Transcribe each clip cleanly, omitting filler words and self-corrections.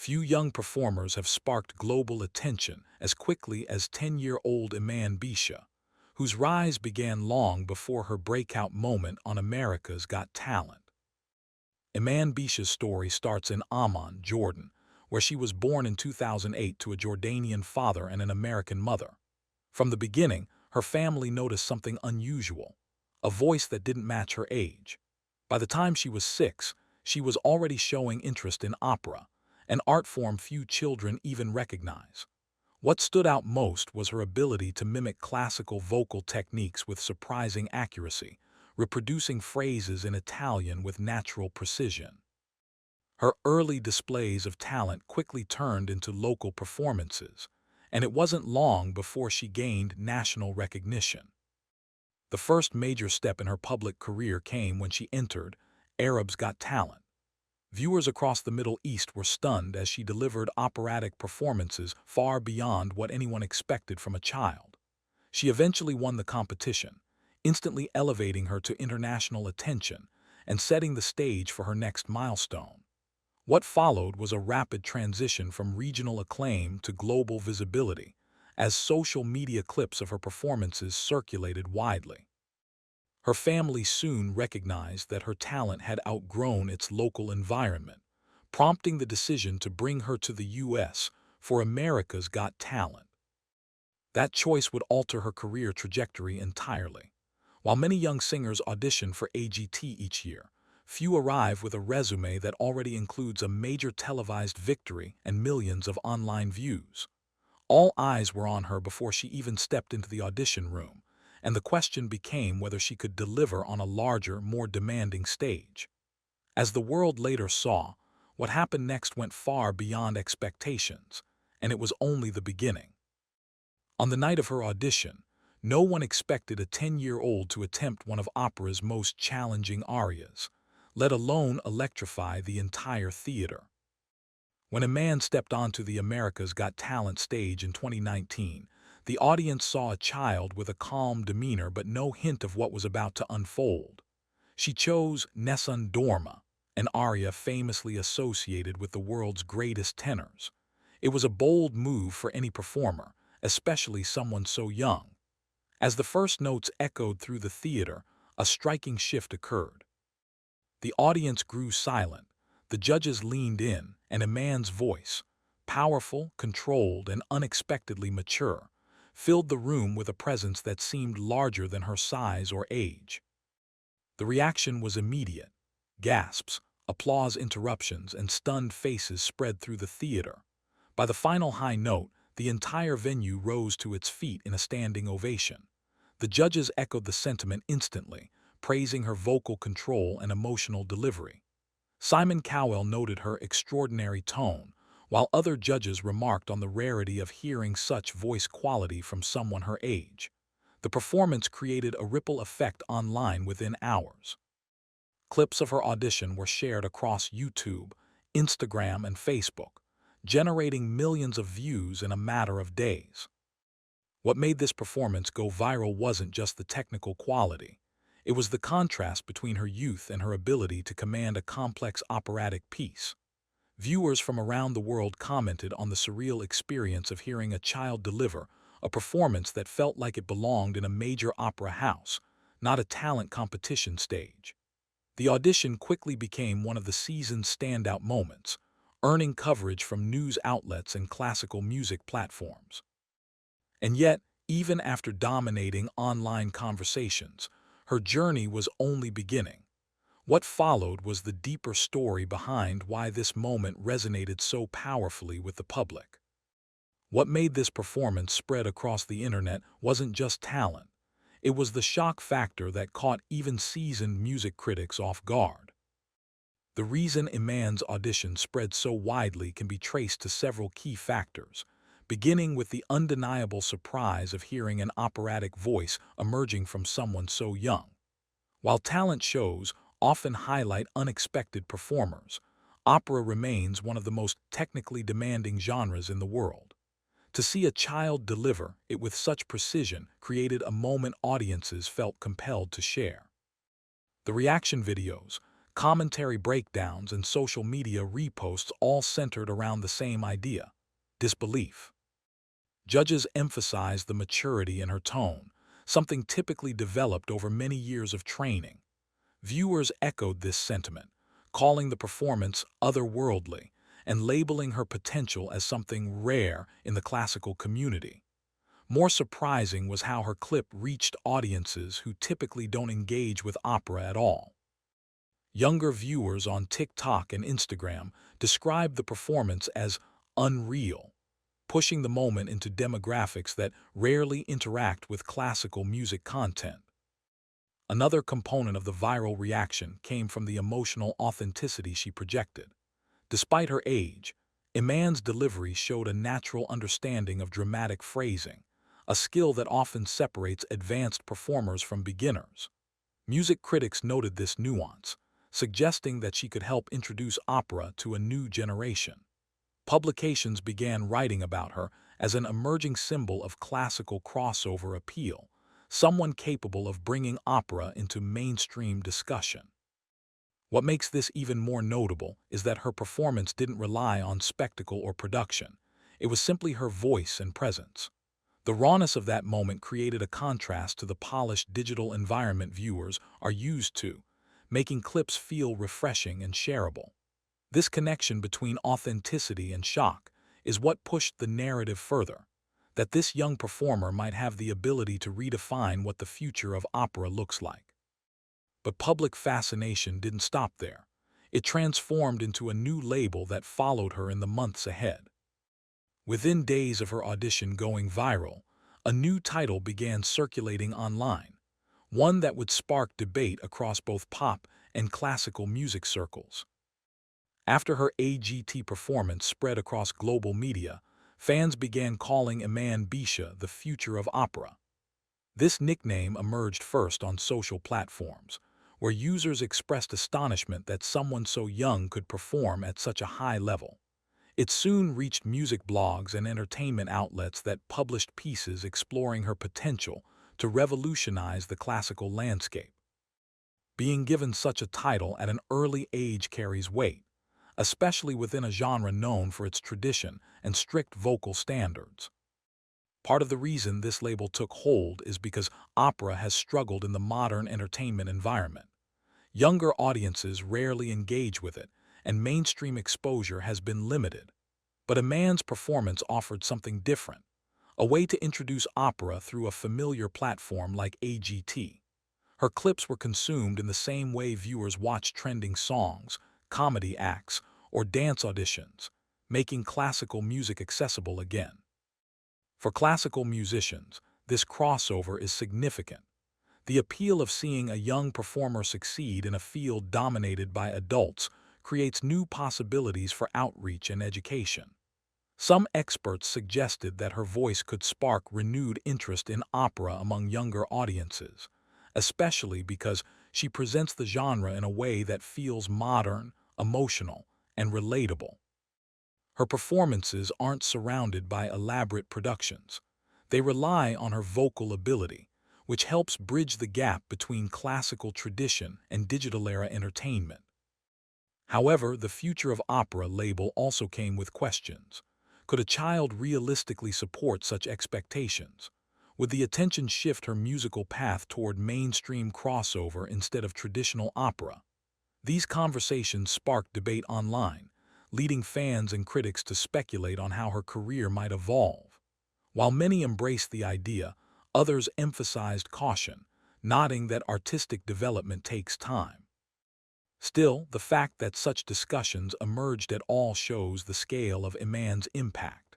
Few young performers have sparked global attention as quickly as 10-year-old Emanne Beasha, whose rise began long before her breakout moment on America's Got Talent. Emanne Beasha's story starts in Amman, Jordan, where she was born in 2008 to a Jordanian father and an American mother. From the beginning, her family noticed something unusual, a voice that didn't match her age. By the time she was 6, she was already showing interest in opera, an art form few children even recognize. What stood out most was her ability to mimic classical vocal techniques with surprising accuracy, reproducing phrases in Italian with natural precision. Her early displays of talent quickly turned into local performances, and it wasn't long before she gained national recognition. The first major step in her public career came when she entered Arab's Got Talent. Viewers across the Middle East were stunned as she delivered operatic performances far beyond what anyone expected from a child. She eventually won the competition, instantly elevating her to international attention and setting the stage for her next milestone. What followed was a rapid transition from regional acclaim to global visibility, as social media clips of her performances circulated widely. Her family soon recognized that her talent had outgrown its local environment, prompting the decision to bring her to the U.S. for America's Got Talent. That choice would alter her career trajectory entirely. While many young singers audition for AGT each year, few arrive with a resume that already includes a major televised victory and millions of online views. All eyes were on her before she even stepped into the audition room, and the question became whether she could deliver on a larger, more demanding stage. As the world later saw, what happened next went far beyond expectations, and it was only the beginning. On the night of her audition, no one expected a 10-year-old to attempt one of opera's most challenging arias, let alone electrify the entire theater. When Emanne stepped onto the America's Got Talent stage in 2019, the audience saw a child with a calm demeanor but no hint of what was about to unfold. She chose Nessun Dorma, an aria famously associated with the world's greatest tenors. It was a bold move for any performer, especially someone so young. As the first notes echoed through the theater, a striking shift occurred. The audience grew silent, the judges leaned in, and Emanne's voice, powerful, controlled, and unexpectedly mature, filled the room with a presence that seemed larger than her size or age. The reaction was immediate. Gasps, applause interruptions, and stunned faces spread through the theater. By the final high note, the entire venue rose to its feet in a standing ovation. The judges echoed the sentiment instantly, praising her vocal control and emotional delivery. Simon Cowell noted her extraordinary tone, while other judges remarked on the rarity of hearing such voice quality from someone her age. The performance created a ripple effect online within hours. Clips of her audition were shared across YouTube, Instagram, and Facebook, generating millions of views in a matter of days. What made this performance go viral wasn't just the technical quality. It was the contrast between her youth and her ability to command a complex operatic piece. Viewers from around the world commented on the surreal experience of hearing a child deliver a performance that felt like it belonged in a major opera house, not a talent competition stage. The audition quickly became one of the season's standout moments, earning coverage from news outlets and classical music platforms. And yet, even after dominating online conversations, her journey was only beginning. What followed was the deeper story behind why this moment resonated so powerfully with the public. What made this performance spread across the internet wasn't just talent. It was the shock factor that caught even seasoned music critics off guard. The reason Emanne's audition spread so widely can be traced to several key factors, beginning with the undeniable surprise of hearing an operatic voice emerging from someone so young. While talent shows often highlight unexpected performers, opera remains one of the most technically demanding genres in the world. To see a child deliver it with such precision created a moment audiences felt compelled to share. The reaction videos, Commentary breakdowns and social media reposts all centered around the same idea: disbelief. Judges emphasized the maturity in her tone, something typically developed over many years of training. Viewers echoed this sentiment, calling the performance otherworldly and labeling her potential as something rare in the classical community. More surprising was how her clip reached audiences who typically don't engage with opera at all. Younger viewers on TikTok and Instagram described the performance as unreal, pushing the moment into demographics that rarely interact with classical music content. Another component of the viral reaction came from the emotional authenticity she projected. Despite her age, Emanne's delivery showed a natural understanding of dramatic phrasing, a skill that often separates advanced performers from beginners. Music critics noted this nuance, suggesting that she could help introduce opera to a new generation. Publications began writing about her as an emerging symbol of classical crossover appeal, someone capable of bringing opera into mainstream discussion. What makes this even more notable is that her performance didn't rely on spectacle or production. It was simply her voice and presence. The rawness of that moment created a contrast to the polished digital environment viewers are used to, making clips feel refreshing and shareable. This connection between authenticity and shock is what pushed the narrative further, that this young performer might have the ability to redefine what the future of opera looks like. But public fascination didn't stop there. It transformed into a new label that followed her in the months ahead. Within days of her audition going viral, a new title began circulating online, one that would spark debate across both pop and classical music circles. After her AGT performance spread across global media, fans began calling Emanne Beasha the future of opera. This nickname emerged first on social platforms, where users expressed astonishment that someone so young could perform at such a high level. It soon reached music blogs and entertainment outlets that published pieces exploring her potential to revolutionize the classical landscape. Being given such a title at an early age carries weight, especially within a genre known for its tradition and strict vocal standards. Part of the reason this label took hold is because opera has struggled in the modern entertainment environment. Younger audiences rarely engage with it, and mainstream exposure has been limited. But Emanne's performance offered something different, a way to introduce opera through a familiar platform like AGT. Her clips were consumed in the same way viewers watch trending songs, comedy acts, or dance auditions, making classical music accessible again. For classical musicians, this crossover is significant. The appeal of seeing a young performer succeed in a field dominated by adults creates new possibilities for outreach and education. Some experts suggested that her voice could spark renewed interest in opera among younger audiences, especially because she presents the genre in a way that feels modern, emotional, and relatable. Her performances aren't surrounded by elaborate productions. They rely on her vocal ability, which helps bridge the gap between classical tradition and digital-era entertainment. However, the future of opera label also came with questions. Could a child realistically support such expectations? Would the attention shift her musical path toward mainstream crossover instead of traditional opera? These conversations sparked debate online, leading fans and critics to speculate on how her career might evolve. While many embraced the idea, others emphasized caution, noting that artistic development takes time. Still, the fact that such discussions emerged at all shows the scale of Emanne's impact.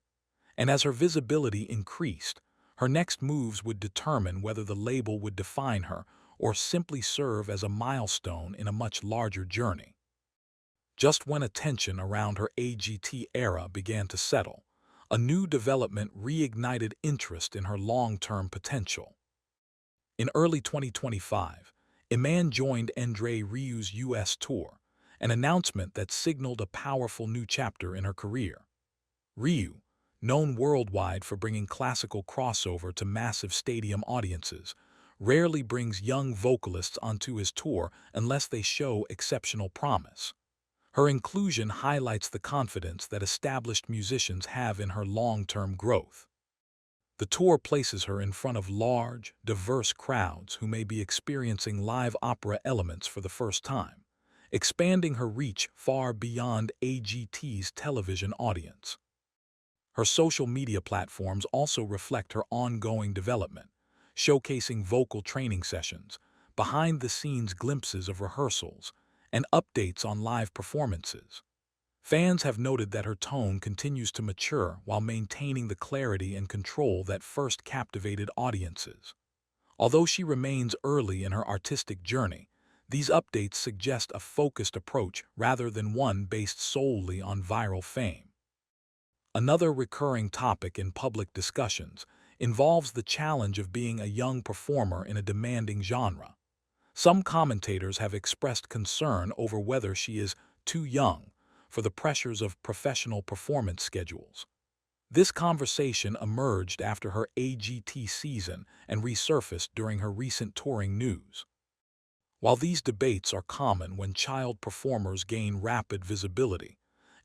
And as her visibility increased, her next moves would determine whether the label would define her or simply serve as a milestone in a much larger journey. Just when attention around her AGT era began to settle, a new development reignited interest in her long-term potential. In early 2025, Emanne joined André Rieu's U.S. tour, an announcement that signaled a powerful new chapter in her career. Rieu, known worldwide for bringing classical crossover to massive stadium audiences, rarely brings young vocalists onto his tour unless they show exceptional promise. Her inclusion highlights the confidence that established musicians have in her long-term growth. The tour places her in front of large, diverse crowds who may be experiencing live opera elements for the first time, expanding her reach far beyond AGT's television audience. Her social media platforms also reflect her ongoing development, showcasing vocal training sessions, behind-the-scenes glimpses of rehearsals, and updates on live performances. Fans have noted that her tone continues to mature while maintaining the clarity and control that first captivated audiences. Although she remains early in her artistic journey, these updates suggest a focused approach rather than one based solely on viral fame. Another recurring topic in public discussions involves the challenge of being a young performer in a demanding genre. Some commentators have expressed concern over whether she is too young for the pressures of professional performance schedules. This conversation emerged after her AGT season and resurfaced during her recent touring news. While these debates are common when child performers gain rapid visibility,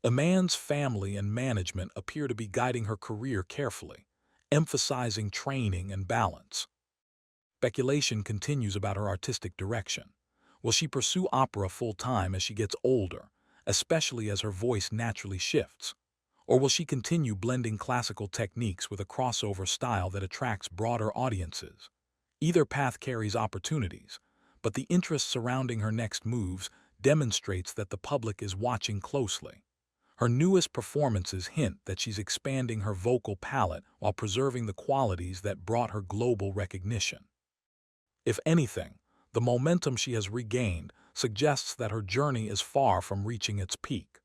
Emanne's family and management appear to be guiding her career carefully, emphasizing training and balance. Speculation continues about her artistic direction. Will she pursue opera full-time as she gets older, especially as her voice naturally shifts? Or will she continue blending classical techniques with a crossover style that attracts broader audiences? Either path carries opportunities, but the interest surrounding her next moves demonstrates that the public is watching closely. Her newest performances hint that she's expanding her vocal palette while preserving the qualities that brought her global recognition. If anything, the momentum she has regained suggests that her journey is far from reaching its peak.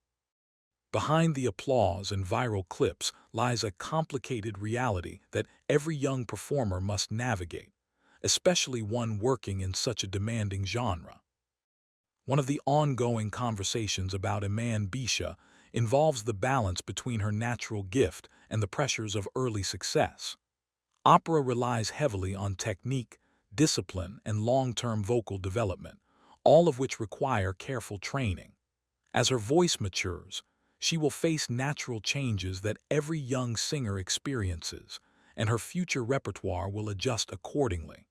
Behind the applause and viral clips lies a complicated reality that every young performer must navigate, especially one working in such a demanding genre. One of the ongoing conversations about Emanne Beasha involves the balance between her natural gift and the pressures of early success. Opera relies heavily on technique, discipline, and long-term vocal development, all of which require careful training. As her voice matures, she will face natural changes that every young singer experiences, and her future repertoire will adjust accordingly.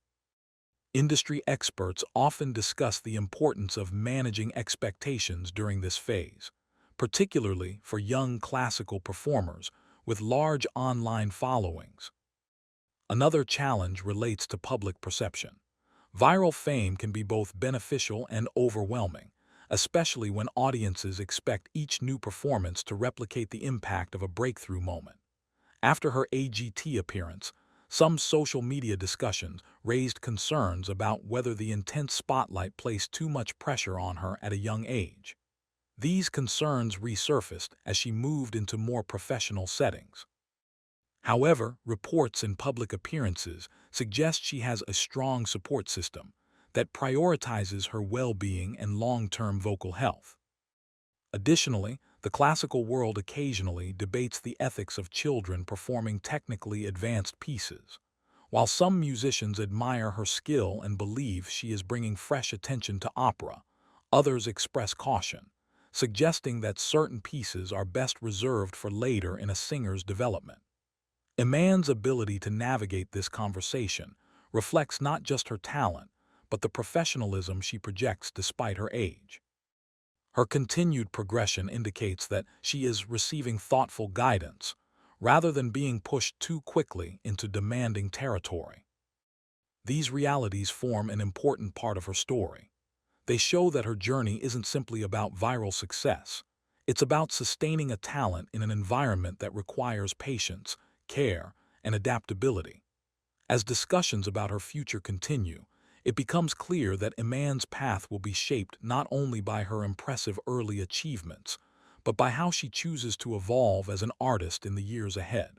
Industry experts often discuss the importance of managing expectations during this phase, particularly for young classical performers with large online followings. Another challenge relates to public perception. Viral fame can be both beneficial and overwhelming, especially when audiences expect each new performance to replicate the impact of a breakthrough moment. After her AGT appearance, some social media discussions raised concerns about whether the intense spotlight placed too much pressure on her at a young age. These concerns resurfaced as she moved into more professional settings. However, reports in public appearances suggest she has a strong support system that prioritizes her well-being and long-term vocal health. Additionally, the classical world occasionally debates the ethics of children performing technically advanced pieces. While some musicians admire her skill and believe she is bringing fresh attention to opera, others express caution, suggesting that certain pieces are best reserved for later in a singer's development. Emanne's ability to navigate this conversation reflects not just her talent, but the professionalism she projects despite her age. Her continued progression indicates that she is receiving thoughtful guidance, rather than being pushed too quickly into demanding territory. These realities form an important part of her story. They show that her journey isn't simply about viral success. It's about sustaining a talent in an environment that requires patience, care, and adaptability. As discussions about her future continue, it becomes clear that Emanne's path will be shaped not only by her impressive early achievements, but by how she chooses to evolve as an artist in the years ahead.